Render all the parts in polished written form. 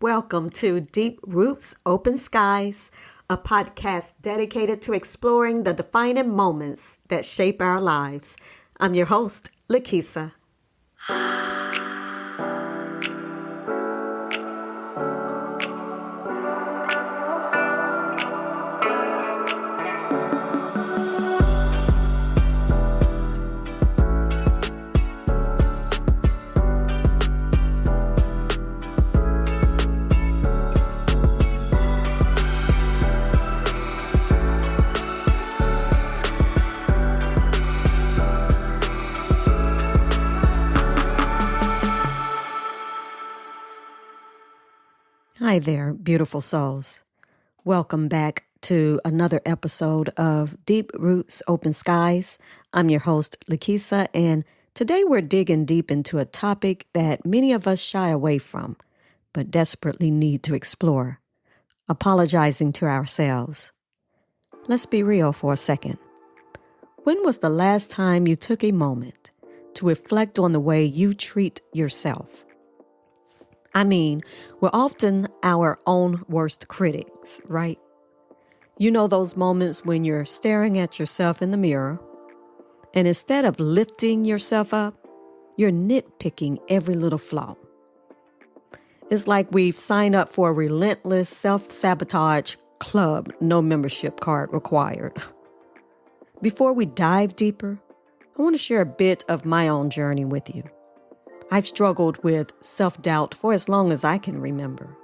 Welcome to Deep Roots, Open Skies, a podcast dedicated to exploring the defining moments that shape our lives. I'm your host, Lykesia. Hi there, beautiful souls. Welcome back to another episode of Deep Roots, Open Skies. I'm your host, Lykesia, and today we're digging deep into a topic that many of us shy away from, but desperately need to explore: apologizing to ourselves. Let's be real for a second. When was the last time you took a moment to reflect on the way you treat yourself? I mean, we're often our own worst critics, right? You know those moments when you're staring at yourself in the mirror, and instead of lifting yourself up, you're nitpicking every little flaw. It's like we've signed up for a relentless self-sabotage club, no membership card required. Before we dive deeper, I want to share a bit of my own journey with you. I've struggled with self-doubt for as long as I can remember.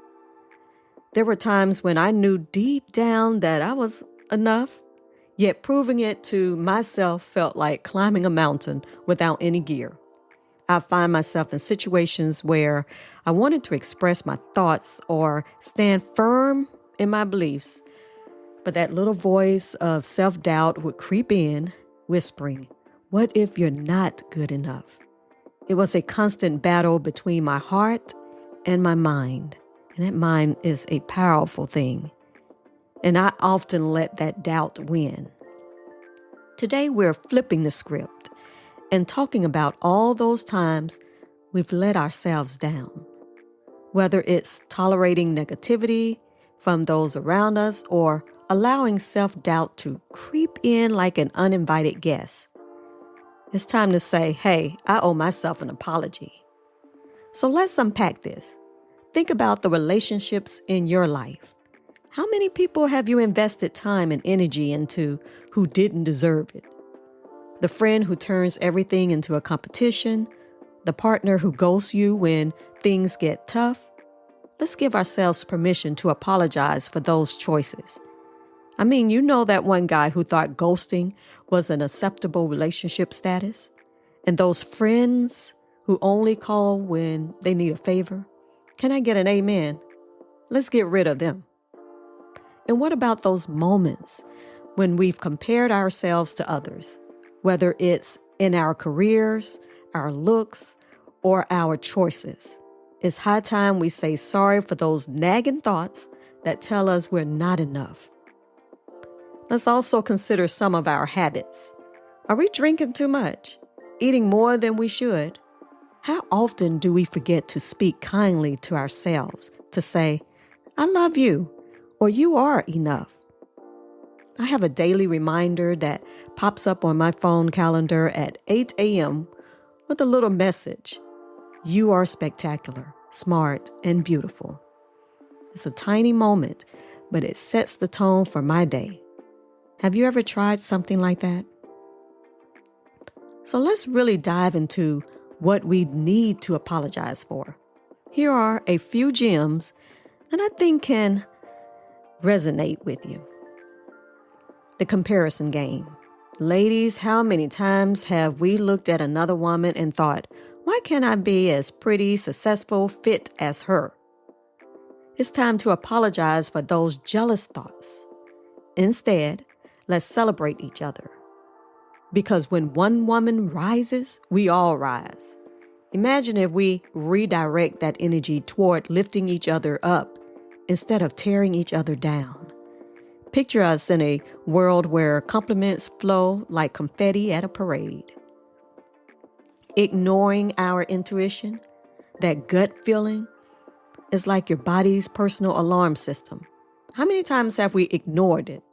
There were times when I knew deep down that I was enough, yet proving it to myself felt like climbing a mountain without any gear. I find myself in situations where I wanted to express my thoughts or stand firm in my beliefs, but that little voice of self-doubt would creep in, whispering, "What if you're not good enough?" It was a constant battle between my heart and my mind. And that mind is a powerful thing. And I often let that doubt win. Today, we're flipping the script and talking about all those times we've let ourselves down. Whether it's tolerating negativity from those around us or allowing self-doubt to creep in like an uninvited guest. It's time to say, hey, I owe myself an apology. So let's unpack this. Think about the relationships in your life. How many people have you invested time and energy into who didn't deserve it? The friend who turns everything into a competition, the partner who ghosts you when things get tough. Let's give ourselves permission to apologize for those choices. I mean, you know that one guy who thought ghosting was an acceptable relationship status? And those friends who only call when they need a favor? Can I get an amen? Let's get rid of them. And what about those moments when we've compared ourselves to others, whether it's in our careers, our looks, or our choices? It's high time we say sorry for those nagging thoughts that tell us we're not enough. Let's also consider some of our habits. Are we drinking too much? Eating more than we should? How often do we forget to speak kindly to ourselves, to say, "I love you," or "You are enough"? I have a daily reminder that pops up on my phone calendar at 8 a.m. with a little message. You are spectacular, smart, and beautiful. It's a tiny moment, but it sets the tone for my day. Have you ever tried something like that? So let's really dive into what we need to apologize for. Here are a few gems that I think can resonate with you. The comparison game. Ladies, how many times have we looked at another woman and thought, why can't I be as pretty, successful, fit as her? It's time to apologize for those jealous thoughts. Instead, let's celebrate each other. Because when one woman rises, we all rise. Imagine if we redirect that energy toward lifting each other up instead of tearing each other down. Picture us in a world where compliments flow like confetti at a parade. Ignoring our intuition, that gut feeling, is like your body's personal alarm system. How many times have we ignored it?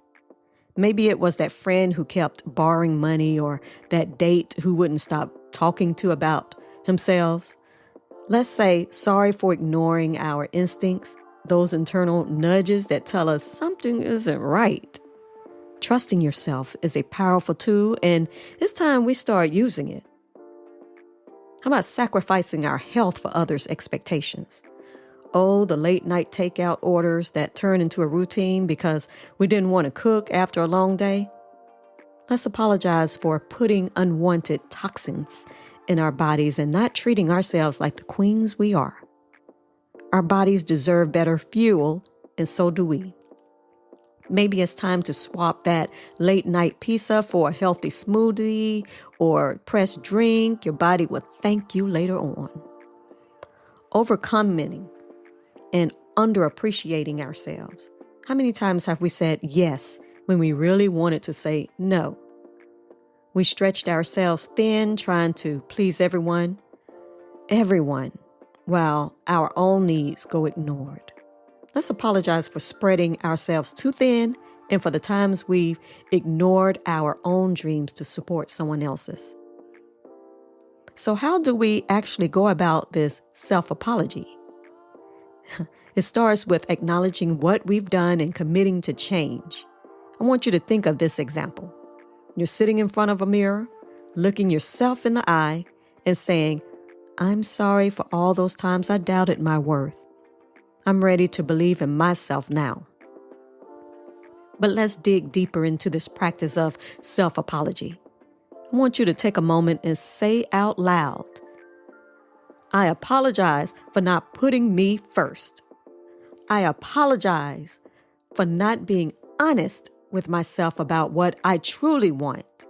Maybe it was that friend who kept borrowing money or that date who wouldn't stop talking to about themselves. Let's say sorry for ignoring our instincts, those internal nudges that tell us something isn't right. Trusting yourself is a powerful tool, and it's time we start using it. How about sacrificing our health for others' expectations? Oh, the late night takeout orders that turn into a routine because we didn't want to cook after a long day. Let's apologize for putting unwanted toxins in our bodies and not treating ourselves like the queens we are. Our bodies deserve better fuel, and so do we. Maybe it's time to swap that late night pizza for a healthy smoothie or pressed drink. Your body will thank you later on. Overcoming and underappreciating ourselves. How many times have we said yes when we really wanted to say no? We stretched ourselves thin trying to please everyone, while our own needs go ignored. Let's apologize for spreading ourselves too thin and for the times we've ignored our own dreams to support someone else's. So how do we actually go about this self-apology? It starts with acknowledging what we've done and committing to change. I want you to think of this example. You're sitting in front of a mirror, looking yourself in the eye and saying, "I'm sorry for all those times I doubted my worth. I'm ready to believe in myself now." But let's dig deeper into this practice of self-apology. I want you to take a moment and say out loud, "I apologize for not putting me first. I apologize for not being honest with myself about what I truly want.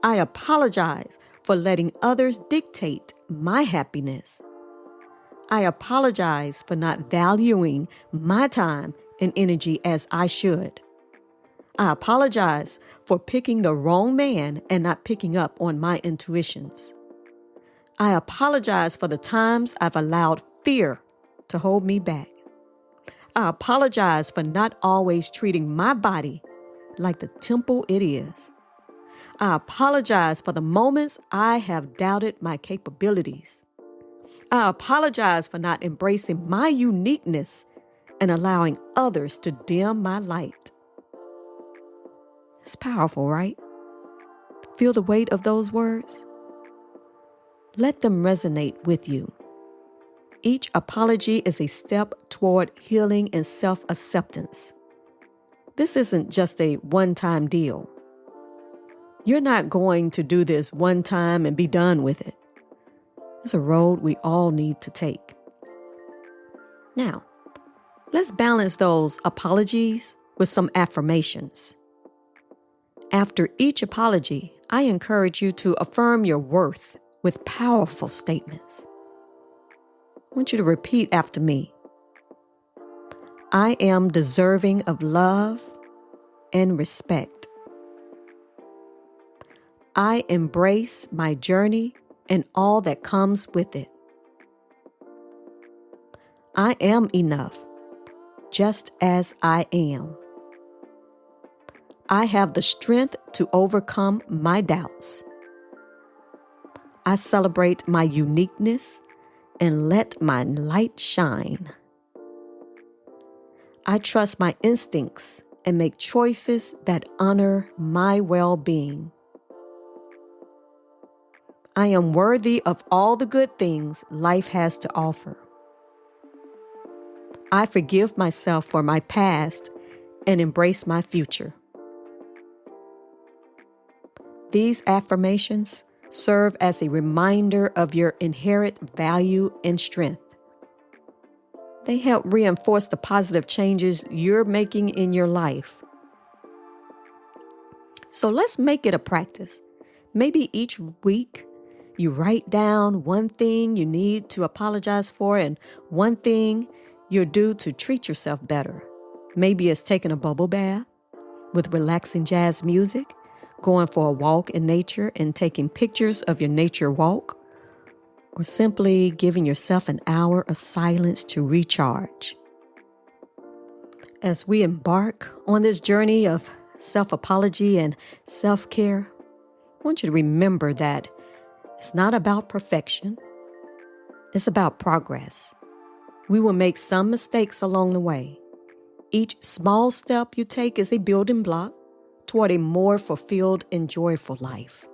I apologize for letting others dictate my happiness. I apologize for not valuing my time and energy as I should. I apologize for picking the wrong man and not picking up on my intuitions. I apologize for the times I've allowed fear to hold me back. I apologize for not always treating my body like the temple it is. I apologize for the moments I have doubted my capabilities. I apologize for not embracing my uniqueness and allowing others to dim my light." It's powerful, right? Feel the weight of those words? Let them resonate with you. Each apology is a step toward healing and self-acceptance. This isn't just a one-time deal. You're not going to do this one time and be done with it. It's a road we all need to take. Now, let's balance those apologies with some affirmations. After each apology, I encourage you to affirm your worth with powerful statements. I want you to repeat after me. I am deserving of love and respect. I embrace my journey and all that comes with it. I am enough, just as I am. I have the strength to overcome my doubts. I celebrate my uniqueness and let my light shine. I trust my instincts and make choices that honor my well-being. I am worthy of all the good things life has to offer. I forgive myself for my past and embrace my future. These affirmations serve as a reminder of your inherent value and strength. They help reinforce the positive changes you're making in your life. So let's make it a practice. Maybe each week you write down one thing you need to apologize for and one thing you're due to treat yourself better. Maybe it's taking a bubble bath with relaxing jazz music, going for a walk in nature and taking pictures of your nature walk, or simply giving yourself an hour of silence to recharge. As we embark on this journey of self-apology and self-care, I want you to remember that it's not about perfection. It's about progress. We will make some mistakes along the way. Each small step you take is a building block toward a more fulfilled and joyful life.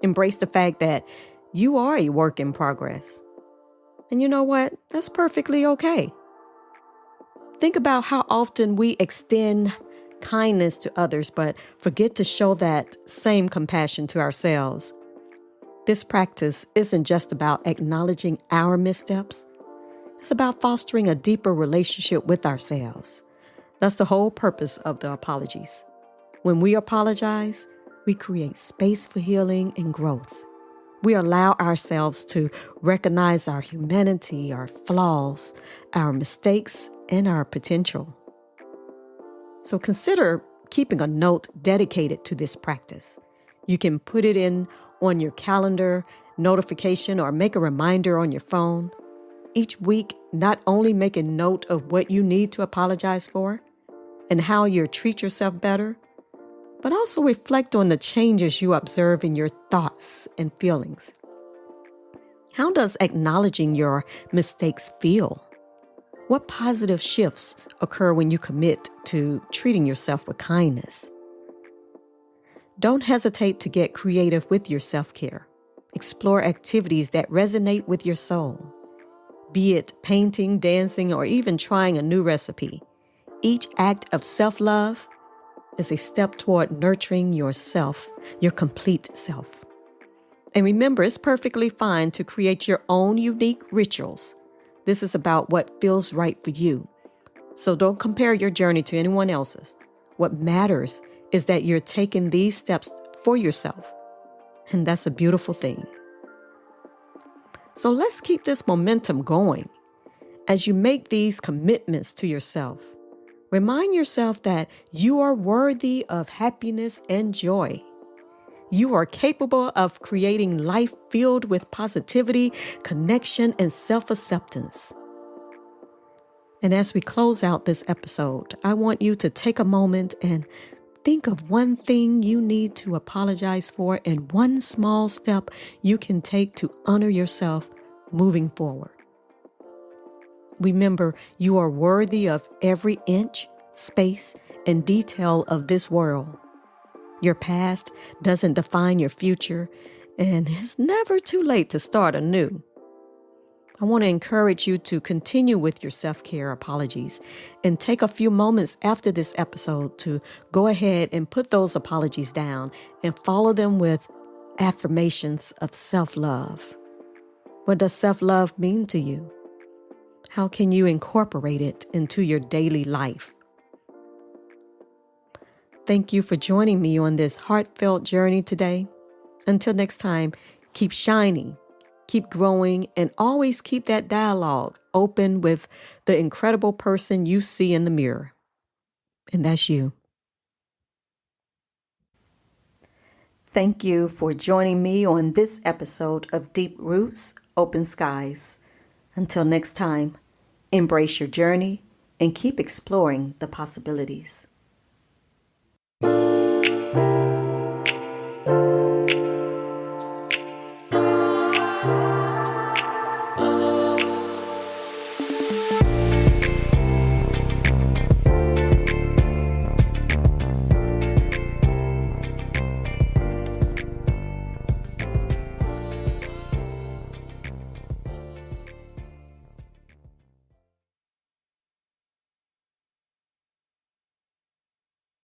Embrace the fact that you are a work in progress. And you know what? That's perfectly okay. Think about how often we extend kindness to others, but forget to show that same compassion to ourselves. This practice isn't just about acknowledging our missteps. It's about fostering a deeper relationship with ourselves. That's the whole purpose of the apologies. When we apologize, we create space for healing and growth. We allow ourselves to recognize our humanity, our flaws, our mistakes, and our potential. So consider keeping a note dedicated to this practice. You can put it in on your calendar, notification, or make a reminder on your phone. Each week, not only make a note of what you need to apologize for and how you treat yourself better, but also reflect on the changes you observe in your thoughts and feelings. How does acknowledging your mistakes feel? What positive shifts occur when you commit to treating yourself with kindness? Don't hesitate to get creative with your self-care. Explore activities that resonate with your soul. Be it painting, dancing, or even trying a new recipe. Each act of self-love is a step toward nurturing yourself, your complete self. And remember, it's perfectly fine to create your own unique rituals. This is about what feels right for you. So don't compare your journey to anyone else's. What matters is that you're taking these steps for yourself. And that's a beautiful thing. So let's keep this momentum going. As you make these commitments to yourself, remind yourself that you are worthy of happiness and joy. You are capable of creating life filled with positivity, connection, and self-acceptance. And as we close out this episode, I want you to take a moment and think of one thing you need to apologize for and one small step you can take to honor yourself moving forward. Remember, you are worthy of every inch, space, and detail of this world. Your past doesn't define your future, and it's never too late to start anew. I want to encourage you to continue with your self-care apologies and take a few moments after this episode to go ahead and put those apologies down and follow them with affirmations of self-love. What does self-love mean to you? How can you incorporate it into your daily life? Thank you for joining me on this heartfelt journey today. Until next time, keep shining, keep growing, and always keep that dialogue open with the incredible person you see in the mirror. And that's you. Thank you for joining me on this episode of Deep Roots, Open Skies. Until next time, embrace your journey and keep exploring the possibilities.